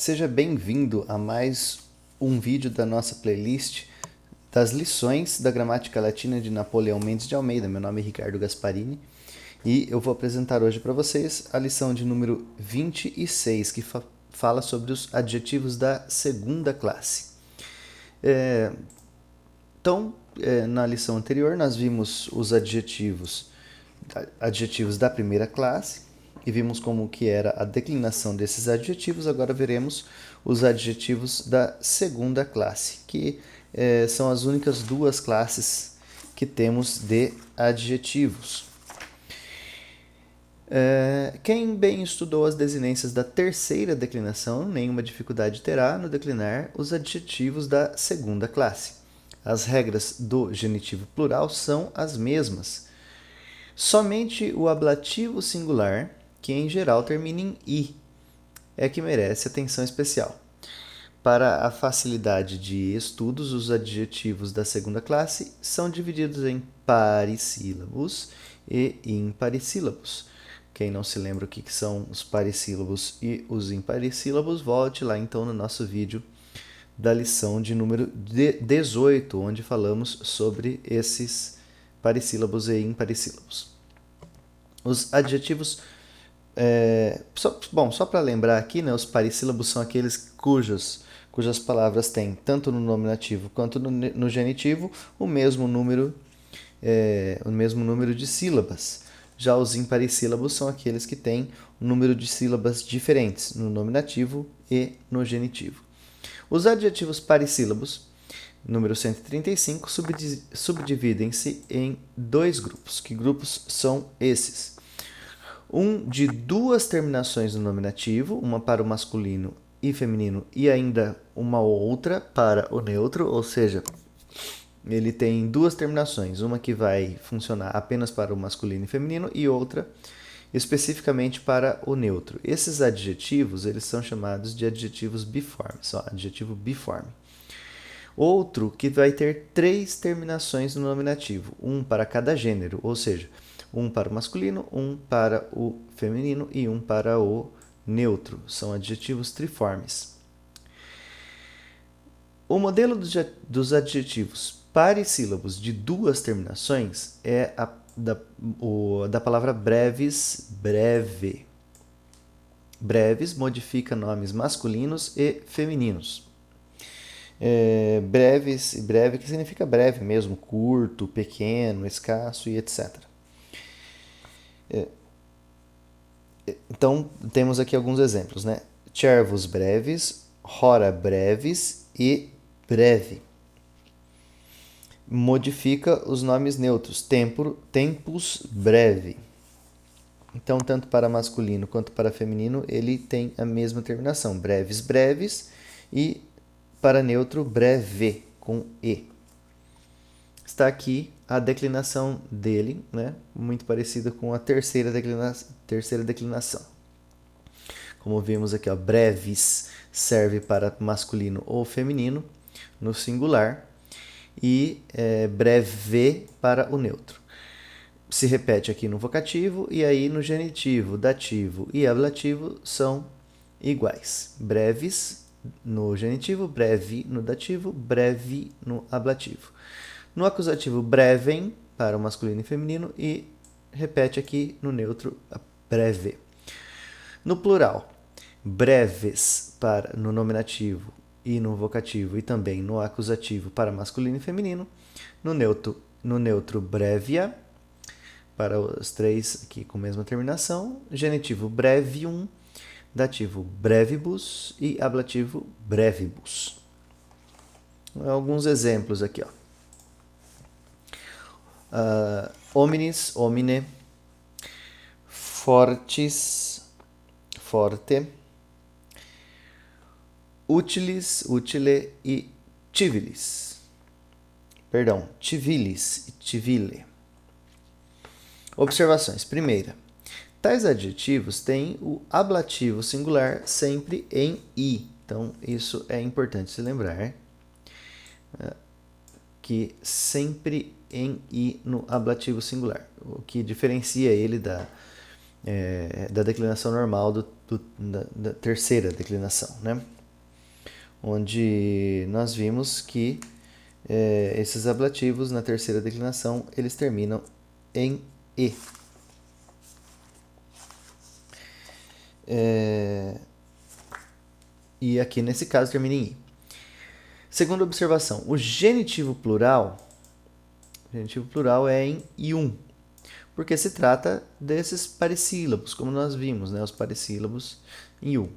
Seja bem-vindo a mais um vídeo da nossa playlist das lições da gramática latina de Napoleão Mendes de Almeida. Meu nome é Ricardo Gasparini e eu vou apresentar hoje para vocês a lição de número 26, que fala sobre os adjetivos da segunda classe. Na lição anterior nós vimos os adjetivos da primeira classe e vimos como que era a declinação desses adjetivos. Agora veremos os adjetivos da segunda classe, que são as únicas duas classes que temos de adjetivos. Quem bem estudou as desinências da terceira declinação, nenhuma dificuldade terá no declinar os adjetivos da segunda classe. As regras do genitivo plural são as mesmas. Somente o ablativo singular, que em geral termina em i, é que merece atenção especial. Para a facilidade de estudos, os adjetivos da segunda classe são divididos em parissílabos e imparissílabos. Quem não se lembra o que são os parissílabos e os imparissílabos, volte lá então no nosso vídeo da lição de número 18, onde falamos sobre esses parissílabos e imparissílabos. Os adjetivos... só para lembrar aqui, né, os parissílabos são aqueles cujas palavras têm, tanto no nominativo quanto no genitivo, o mesmo número de sílabas. Já os imparissílabos são aqueles que têm um número de sílabas diferentes no nominativo e no genitivo. Os adjetivos parissílabos, número 135, subdividem-se em dois grupos. Que grupos são esses? Um de duas terminações no nominativo, uma para o masculino e feminino e ainda uma outra para o neutro, ou seja, ele tem duas terminações, uma que vai funcionar apenas para o masculino e feminino e outra especificamente para o neutro. Esses adjetivos, eles são chamados de adjetivos biformes, adjetivo biforme. Outro que vai ter três terminações no nominativo, um para cada gênero, ou seja, um para o masculino, um para o feminino e um para o neutro. São adjetivos triformes. O modelo dos adjetivos parissílabos de duas terminações é da palavra breves, breve. Breves modifica nomes masculinos e femininos. Breves e breve, que significa breve mesmo, curto, pequeno, escasso e etc. Então, temos aqui alguns exemplos, né? Cervos breves, hora breves e breve. Modifica os nomes neutros, tempus breve. Então, tanto para masculino quanto para feminino, ele tem a mesma terminação, breves, breves, e para neutro, breve, com e. Está aqui a declinação dele, né? Muito parecida com a terceira declinação. Como vimos aqui, breves serve para masculino ou feminino, no singular, e breve para o neutro. Se repete aqui no vocativo e aí no genitivo, dativo e ablativo são iguais. Breves no genitivo, breve no dativo, breve no ablativo. No acusativo, brevem para o masculino e feminino e repete aqui no neutro, breve. No plural, breves no nominativo e no vocativo e também no acusativo para masculino e feminino. No neutro brevia, para os três aqui com a mesma terminação. Genitivo brevium, dativo brevibus e ablativo brevibus. Alguns exemplos aqui, hominis, homine, fortis, forte, utilis, utile e civilis. Civilis e civile. Observações. Primeira, tais adjetivos têm o ablativo singular sempre em i. Então, isso é importante se lembrar, que sempre em i no ablativo singular, o que diferencia ele da declinação normal da terceira declinação, né? Onde nós vimos que esses ablativos na terceira declinação eles terminam em E. E aqui nesse caso termina em I. Segunda observação, o genitivo plural é em ium, porque se trata desses parissílabos, como nós vimos, né, os parissílabos em ium.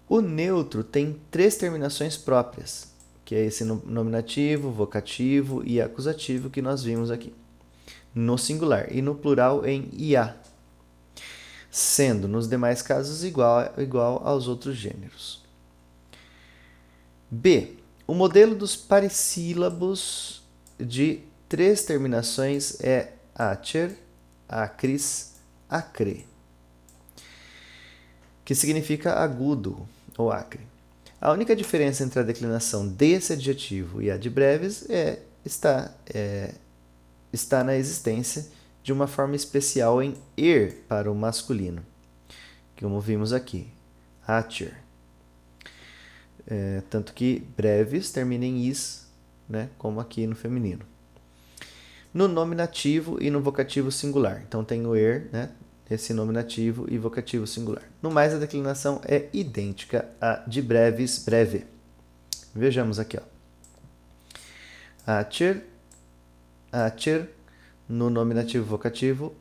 O neutro tem 3 terminações próprias, que é esse nominativo, vocativo e acusativo que nós vimos aqui, no singular, e no plural em ia, sendo nos demais casos igual aos outros gêneros. B. O modelo dos parissílabos de 3 terminações é acer, acris, acre, que significa agudo ou acre. A única diferença entre a declinação desse adjetivo e a de breves está na existência de uma forma especial em er para o masculino, como vimos aqui, acer. Tanto que breves termina em is, né, como aqui no feminino. No nominativo e no vocativo singular. Então tem o er, né, esse nominativo e vocativo singular. No mais, a declinação é idêntica à de breves, breve. Vejamos aqui, ó. Acer, acer, no nominativo vocativo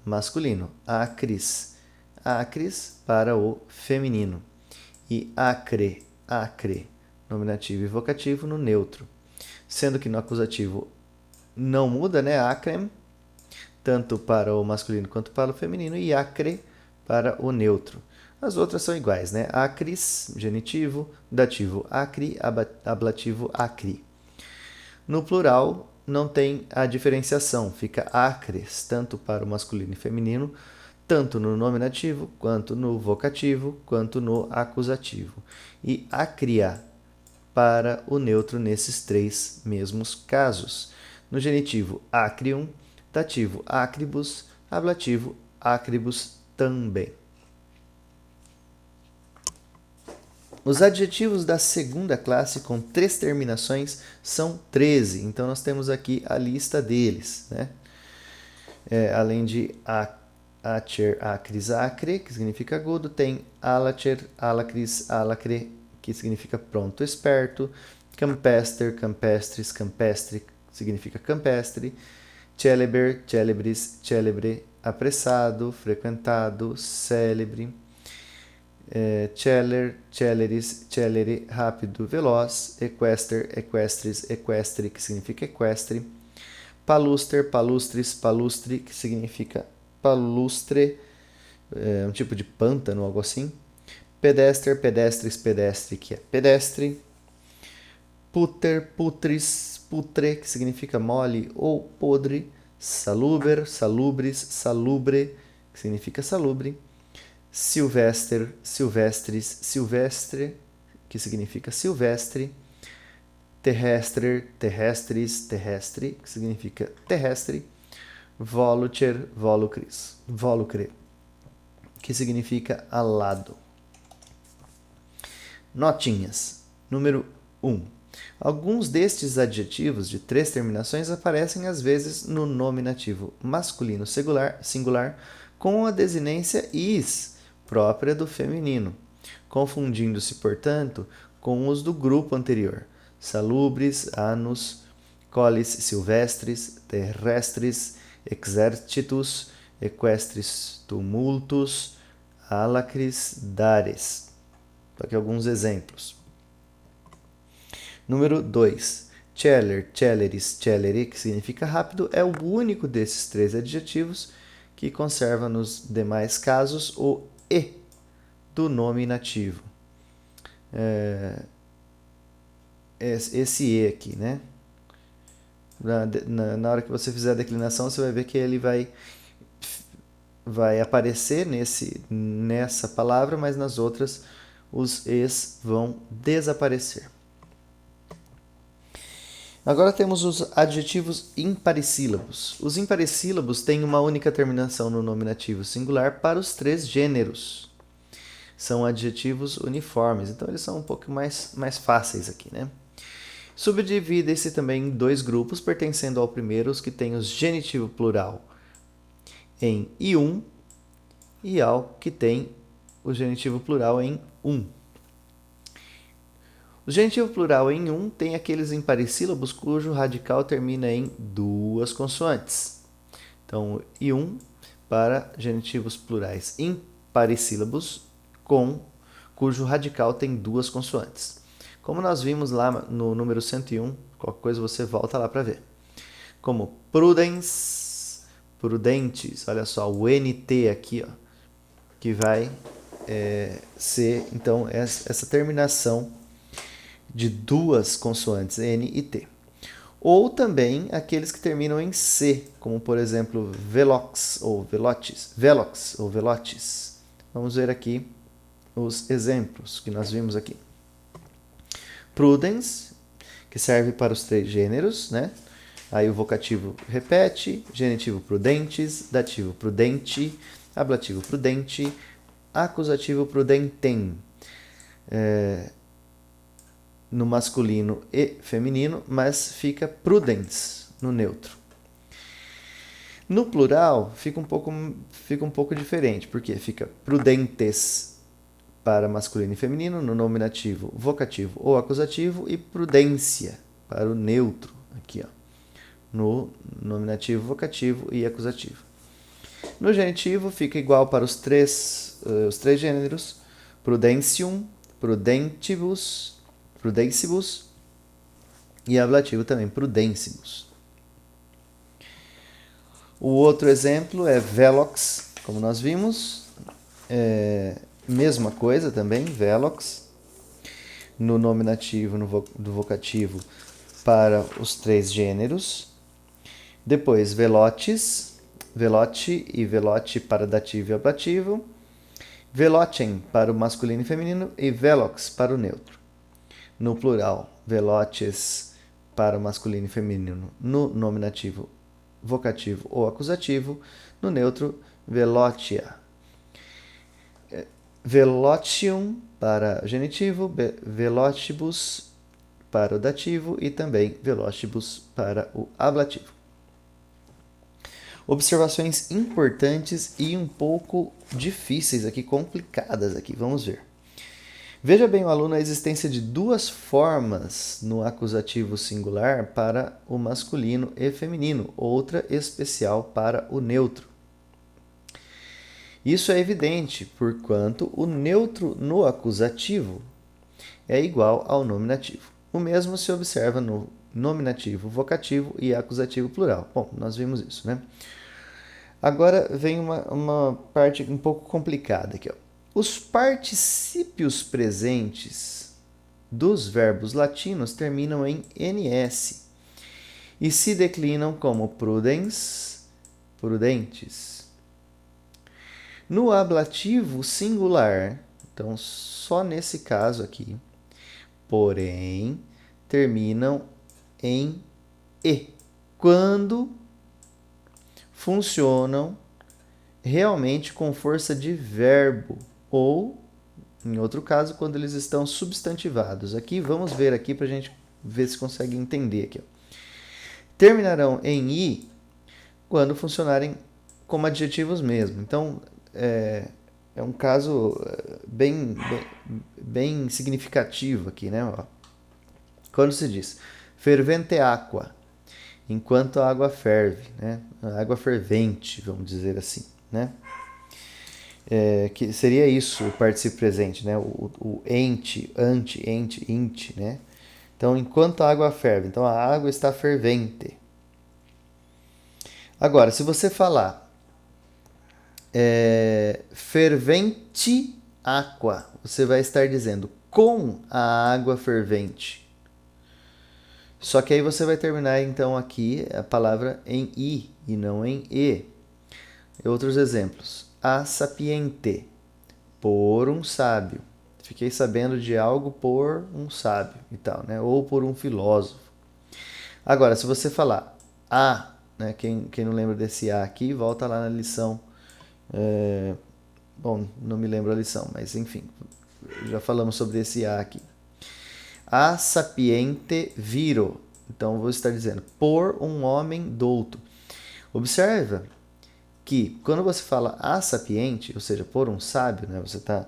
masculino. Acris, acris para o feminino. E acre, acre, nominativo e vocativo no neutro. Sendo que no acusativo não muda, né? Acrem, tanto para o masculino quanto para o feminino, e acre para o neutro. As outras são iguais, né? Acris, genitivo, dativo acri, ablativo acri. No plural, não tem a diferenciação, fica acres, tanto para o masculino e feminino, tanto no nominativo, quanto no vocativo, quanto no acusativo. E acria para o neutro nesses 3 mesmos casos. No genitivo, acrium, dativo, acribus, ablativo, acribus também. Os adjetivos da segunda classe com 3 terminações são 13. Então, nós temos aqui a lista deles, né? Além de acer, acris, acre, que significa agudo, tem alacer, alacris, alacre, que significa pronto, esperto, campester, campestris, campestre, que significa campestre, celeber, celebris, celebre, apressado, frequentado, célebre, celer, celeris, celere, rápido, veloz, equester, equestris, equestre, que significa equestre, paluster, palustris, palustre, que significa palustre, um tipo de pântano, algo assim, pedester, pedestris, pedestre, que é pedestre, puter, putris, putre, que significa mole ou podre, saluber, salubris, salubre, que significa salubre, silvester, silvestris, silvestre, que significa silvestre, terrestre, terrestris, terrestre, que significa terrestre, volucer, volucris, volucre, que significa alado. Notinhas. Número 1. Alguns destes adjetivos de 3 terminações aparecem às vezes no nominativo masculino singular com a desinência is, própria do feminino, confundindo-se, portanto, com os do grupo anterior, salubres, anus, colis silvestris, terrestres, exercitus, equestris tumultus, alacris dares. Aqui alguns exemplos. Número 2. Celer, celeris, celeri, que significa rápido, é o único desses 3 adjetivos que conserva nos demais casos o e do nominativo. Esse e aqui, né? Na hora que você fizer a declinação, você vai ver que ele vai aparecer nessa palavra, mas nas outras os es vão desaparecer. Agora temos os adjetivos imparissílabos. Os imparissílabos têm uma única terminação no nominativo singular para os 3 gêneros. são adjetivos uniformes, então eles são um pouco mais fáceis aqui, né? Subdivide-se também em dois grupos, pertencendo ao primeiro os que têm o genitivo plural em ium e ao que tem o genitivo plural em um. O genitivo plural em um tem aqueles imparíssílabos cujo radical termina em duas consoantes. Então, ium para genitivos plurais imparíssílabos cujo radical tem duas consoantes. Como nós vimos lá no número 101, qualquer coisa você volta lá para ver. Como prudens, prudentes, olha só, o NT aqui, ó, que vai ser, então, essa terminação de duas consoantes, N e T. Ou também aqueles que terminam em C, como por exemplo, velox ou velotis, velox ou velotis. Vamos ver aqui os exemplos que nós vimos aqui. Prudens, que serve para os três gêneros, né? Aí o vocativo repete, genitivo prudentes, dativo prudente, ablativo prudente, acusativo prudentem. No masculino e feminino, mas fica prudens no neutro. No plural fica um pouco diferente, porque fica prudentes para masculino e feminino, no nominativo, vocativo ou acusativo, e prudência para o neutro, aqui, ó, no nominativo, vocativo e acusativo. No genitivo fica igual para os três gêneros, prudentium, prudentibus, prudensibus e ablativo também, prudensibus. O outro exemplo é velox, como nós vimos, mesma coisa também, velox, no nominativo, do vocativo para os três gêneros. Depois, velotes, velote e velote para dativo e ablativo, velotem para o masculino e feminino e velox para o neutro. No plural, velotes para o masculino e feminino, no nominativo, vocativo ou acusativo, no neutro, velotia. Velotium para o genitivo, velotibus para o dativo e também velotibus para o ablativo. Observações importantes e um pouco difíceis aqui, complicadas aqui, vamos ver. Veja bem, o aluno, a existência de duas formas no acusativo singular para o masculino e feminino, outra especial para o neutro. Isso é evidente, porquanto o neutro no acusativo é igual ao nominativo. O mesmo se observa no nominativo, vocativo e acusativo plural. Bom, nós vimos isso, né? Agora vem uma parte um pouco complicada aqui, ó. Os particípios presentes dos verbos latinos terminam em ns e se declinam como prudens, prudentes. No ablativo singular, então só nesse caso aqui, porém, terminam em e, quando funcionam realmente com força de verbo, ou, em outro caso, quando eles estão substantivados. Aqui, vamos ver aqui para a gente ver se consegue entender aqui. Ó. Terminarão em i quando funcionarem como adjetivos mesmo. Então, é um caso bem significativo aqui, né? Ó. Quando se diz fervente aqua, enquanto a água ferve, né? A água fervente, vamos dizer assim, né? Que seria isso o particípio presente, né? O ente, ante, ente, int, né? Então, enquanto a água ferve, então a água está fervente. Agora, se você falar fervente aqua, você vai estar dizendo com a água fervente. Só que aí você vai terminar, então, aqui a palavra em i e não em e. Outros exemplos. A sapiente, por um sábio. Fiquei sabendo de algo por um sábio e tal, né? Ou por um filósofo. Agora, se você falar a, né? Quem não lembra desse a aqui, volta lá na lição Bom, não me lembro a lição, mas enfim, já falamos sobre esse a aqui. A sapiente viro. Então, vou estar dizendo, por um homem douto. Observa que quando você fala a sapiente, ou seja, por um sábio, né, você está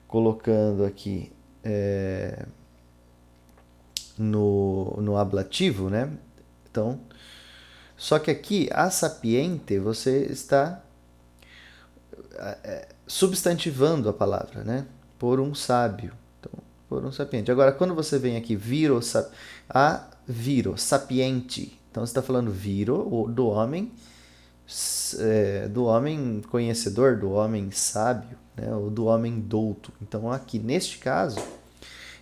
colocando aqui no ablativo, né? Então, só que aqui, a sapiente, você está substantivando a palavra, né? Por um sábio. Então, por um sapiente. Agora, quando você vem aqui, viro, sapiente. Então, você está falando viro, do homem conhecedor, do homem sábio, né? Ou do homem douto. Então, aqui, neste caso,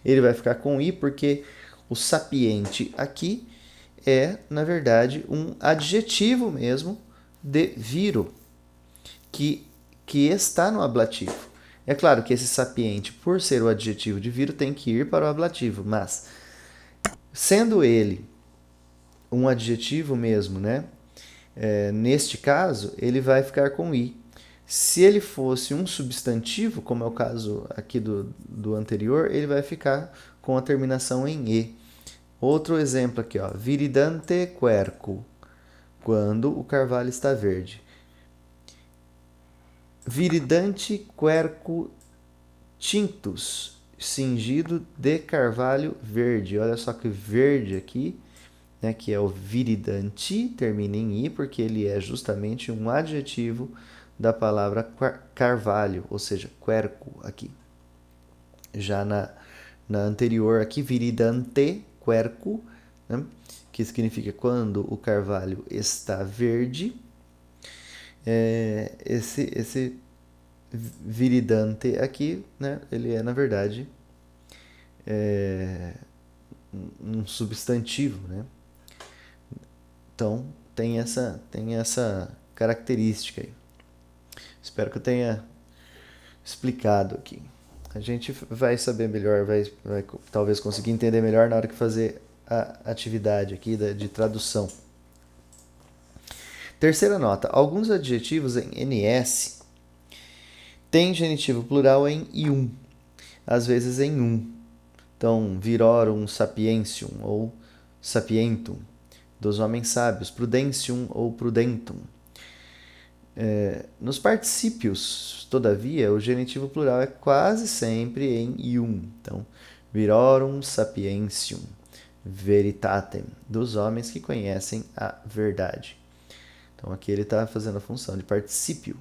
ele vai ficar com i porque o sapiente aqui é, na verdade, um adjetivo mesmo de viro, que está no ablativo. É claro que esse sapiente, por ser o adjetivo de viro, tem que ir para o ablativo, mas sendo ele um adjetivo mesmo, né? Neste caso, ele vai ficar com i. Se ele fosse um substantivo, como é o caso aqui do anterior, ele vai ficar com a terminação em e. Outro exemplo aqui, ó, viridante quercu, quando o carvalho está verde. Viridante quercu tintus, cingido de carvalho verde. Olha só que verde aqui, né, que é o viridante, termina em i, porque ele é justamente um adjetivo da palavra carvalho, ou seja, quercu aqui. Já na anterior aqui, viridante quercu, né, que significa quando o carvalho está verde. Esse viridante aqui, né, ele é, na verdade, um substantivo, né? Então, tem essa característica aí. Espero que eu tenha explicado aqui. A gente vai saber melhor, vai talvez conseguir entender melhor na hora que fazer a atividade aqui de tradução. Terceira nota. Alguns adjetivos em NS têm genitivo plural em ium, às vezes em um. Então, virorum sapientium ou sapientum, dos homens sábios, prudentium ou prudentum. Nos particípios, todavia, o genitivo plural é quase sempre em ium. Então, virorum sapientium, veritatem, dos homens que conhecem a verdade. Então, aqui ele está fazendo a função de particípio.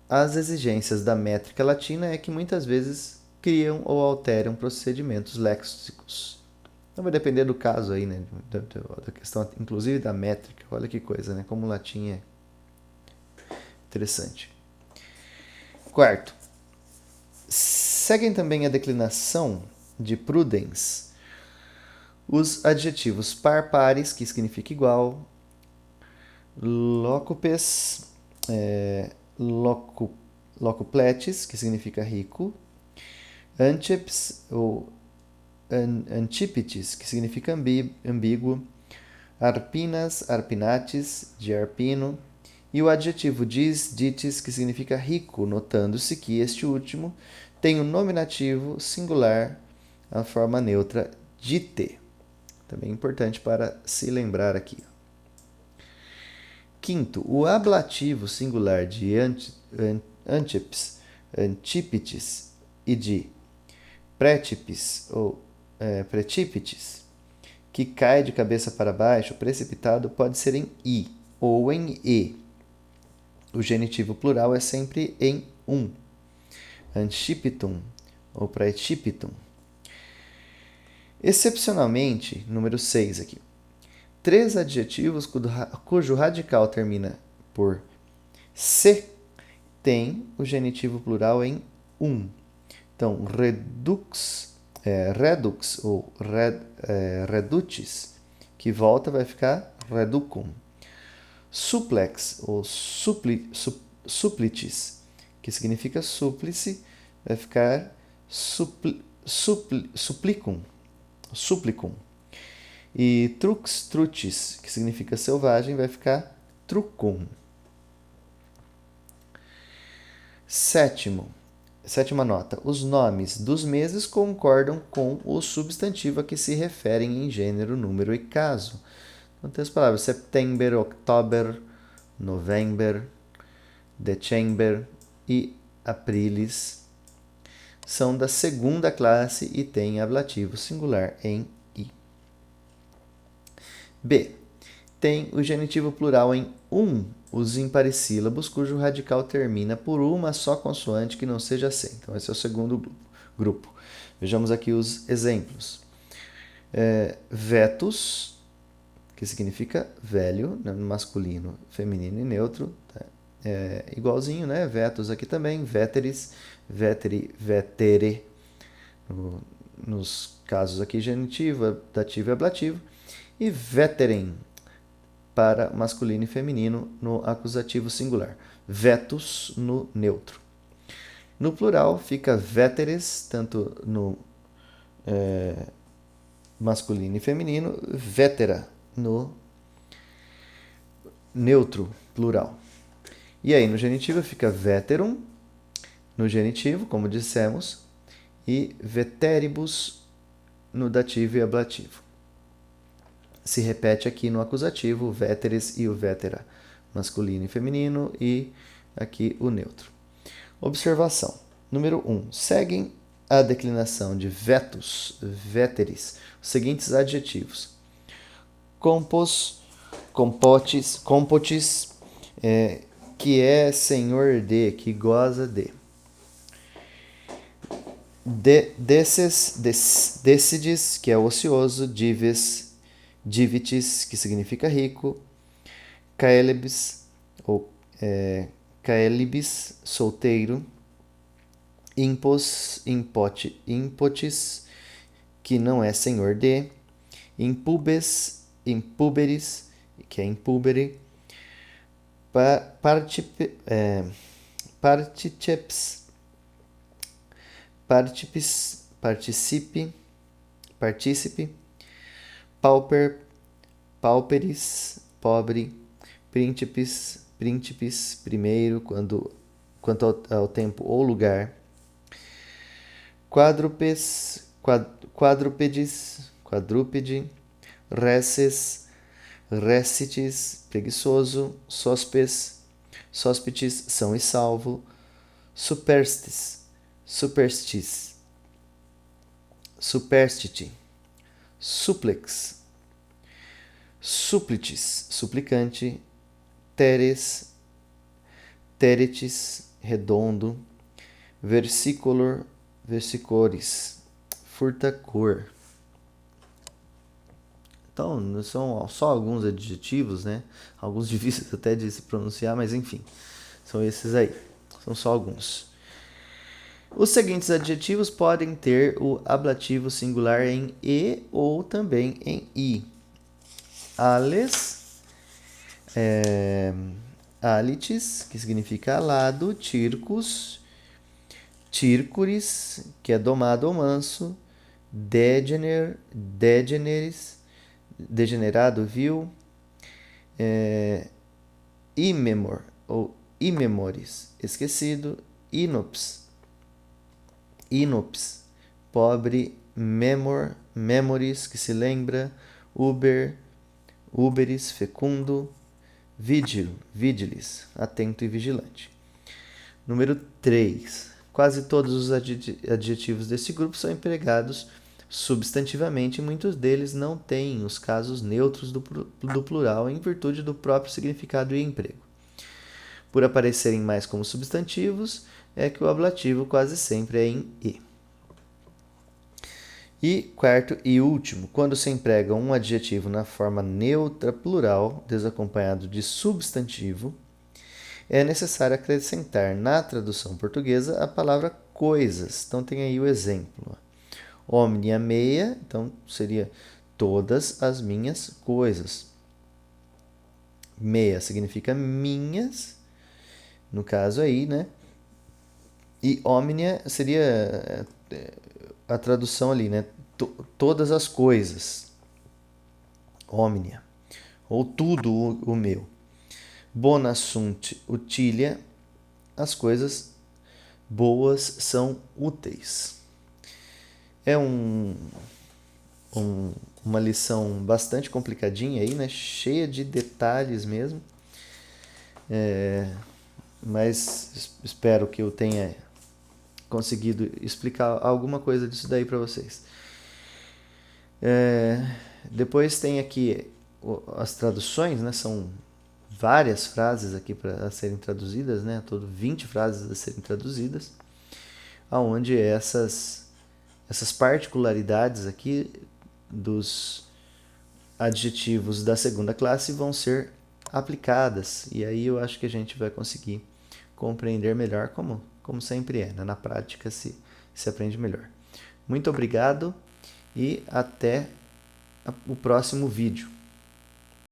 As exigências da métrica latina é que muitas vezes criam ou alteram procedimentos léxicos. Então vai depender do caso aí, né? Da questão, inclusive da métrica. Olha que coisa, né? Como o latim é interessante. Quarto, seguem também a declinação de prudens os adjetivos par pares, que significa igual, locupes, locupletes, que significa rico, anceps ou antípetes, que significa ambíguo, arpinas, arpinates, de arpino, e o adjetivo dis, dites, que significa rico, notando-se que este último tem o nominativo singular, a forma neutra dite. Também é importante para se lembrar aqui. Quinto, o ablativo singular de anceps, antípetes e de prétipes ou precípites, que cai de cabeça para baixo, precipitado, pode ser em i ou em e. O genitivo plural é sempre em um. Anticipitum ou praecipitum. Excepcionalmente, número 6 aqui. 3 adjetivos cujo radical termina por se tem o genitivo plural em um. Então, redux ou redutis, que volta vai ficar reducum. Suplex ou supplitis, que significa súplice, vai ficar supplicum. E trux, trutis, que significa selvagem, vai ficar trucum. Sétima nota. Os nomes dos meses concordam com o substantivo a que se referem em gênero, número e caso. Então tem as palavras September, October, November, December e Aprilis. São da segunda classe e têm ablativo singular em I. B. Tem o genitivo plural em os imparecílabos cujo radical termina por uma só consoante que não seja C. Então, esse é o segundo grupo. Vejamos aqui os exemplos. Vetus, que significa velho, né, masculino, feminino e neutro. Tá? Igualzinho, né? Vetus aqui também. Veteris, veteri, vetere. Nos casos aqui, genitivo, dativo e ablativo. E veterem, para masculino e feminino no acusativo singular. Vetus no neutro. No plural fica veteres, tanto no masculino e feminino, vetera no neutro, plural. E aí no genitivo fica veterum, no genitivo, como dissemos, e veteribus no dativo e ablativo. Se repete aqui no acusativo, o veteres e o vetera, masculino e feminino, e aqui o neutro. Observação. Número 1. Seguem a declinação de vetus, veteris, os seguintes adjetivos. Compos, compotis, que é senhor de, que goza de. Decides, que é ocioso, dives, divitis, que significa rico, caelibis, ou caelibis, solteiro, impos, impotis, que não é senhor de, impubes, impuberis, que é impubere, particeps, partícipe, pauper, pauperis, pobre, príncipes, primeiro, quanto ao tempo ou lugar, quadrúpedes, quadrúpede, reces, recites, preguiçoso, sóspites, são e salvo, superstite, suplex, supplites, suplicante, teres, teretis, redondo, versicolor, versicores, furtacor. Então, são só alguns adjetivos, né? Alguns difíceis até de se pronunciar, mas enfim, são esses aí. São só alguns. Os seguintes adjetivos podem ter o ablativo singular em E ou também em I. Ales, alitis, que significa alado, tircus, tircuris, que é domado ou manso, degeneris, degenerado, vil, imemor, ou imemoris, esquecido, inops, pobre, memoris, que se lembra, uberis, fecundo, vigilis, atento e vigilante. Número 3. Quase todos os adjetivos desse grupo são empregados substantivamente e muitos deles não têm os casos neutros do plural em virtude do próprio significado e emprego. Por aparecerem mais como substantivos, é que o ablativo quase sempre é em E. E quarto e último, quando se emprega um adjetivo na forma neutra plural, desacompanhado de substantivo, é necessário acrescentar na tradução portuguesa a palavra coisas. Então tem aí o exemplo. Omnia mea, então seria todas as minhas coisas. Mea significa minhas, no caso aí, né? E omnia seria a tradução ali, né? Todas as coisas. omnia, ou tudo o meu. Bona sunt utilia, as coisas boas são úteis. É uma lição bastante complicadinha aí, né? Cheia de detalhes mesmo. Mas espero que eu tenha conseguido explicar alguma coisa disso daí para vocês. Depois tem aqui as traduções, né? São várias frases aqui para serem traduzidas, né? Todo 20 frases a serem traduzidas, aonde essas particularidades aqui dos adjetivos da segunda classe vão ser aplicadas. E aí eu acho que a gente vai conseguir compreender melhor, como sempre é, né? Na prática se aprende melhor. Muito obrigado e até o próximo vídeo.